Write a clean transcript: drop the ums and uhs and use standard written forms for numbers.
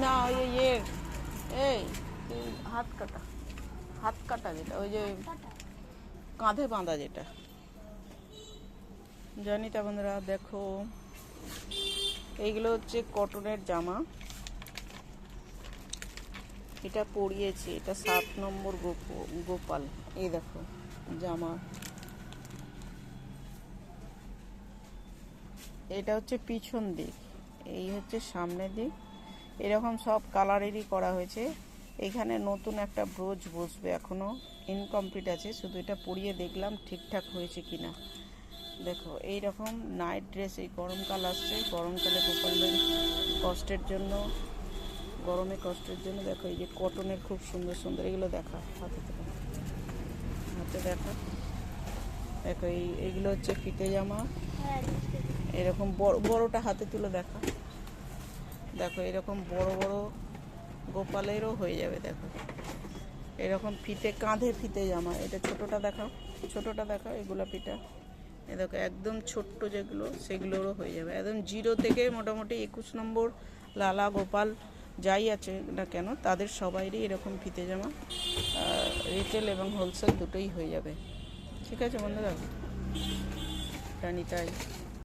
না ওই যে ইয়ে এই এই হাত কাটা যেটা ওই যে কাঁধে বাঁধা যেটা জানি। তা বন্ধুরা দেখো, এইগুলো হচ্ছে কটনের জামা। এটা পরিয়েছি, এটা 7 নম্বর গোপাল। এই দেখো জামা, এটা হচ্ছে পিছন দিক, এই হচ্ছে সামনের দিক। এরকম সব কালারেরই করা হয়েছে। এখানে নতুন একটা ব্রোচ বসবে, এখনো ইনকমপ্লিট আছে, শুধু এটা পরিয়ে দেখলাম ঠিকঠাক হয়েছে কিনা। দেখো এই রকম নাইট ড্রেস, এই গরমকাল আসছে, গরমকালে গোপালদের কষ্টের জন্য, গরমে কষ্টের জন্য দেখো এই যে কটনের খুব সুন্দর সুন্দর, এগুলো দেখা হাতে দেখা। দেখো এইগুলো হচ্ছে ফিতে জামা, এরকম বড়টা হাতে তুলে দেখা। দেখো এরকম বড় বড় গোপালেরও হয়ে যাবে। দেখো এরকম ফিতে, কাঁধে ফিতে জামা। এটা ছোটটা দেখাও, এই গোলাপিটা। এ দেখো একদম ছোট্ট যেগুলো, সেগুলোরও হয়ে যাবে। একদম 0 থেকে মোটামুটি 21 নম্বর লালা গোপাল যাই আছে না কেন, তাদের সবাইরই এরকম ফিতে জামা। রিটেল এবং হোলসেল দুটোই হয়ে যাবে। ঠিক আছে বন্ধুরা, রানিতাই।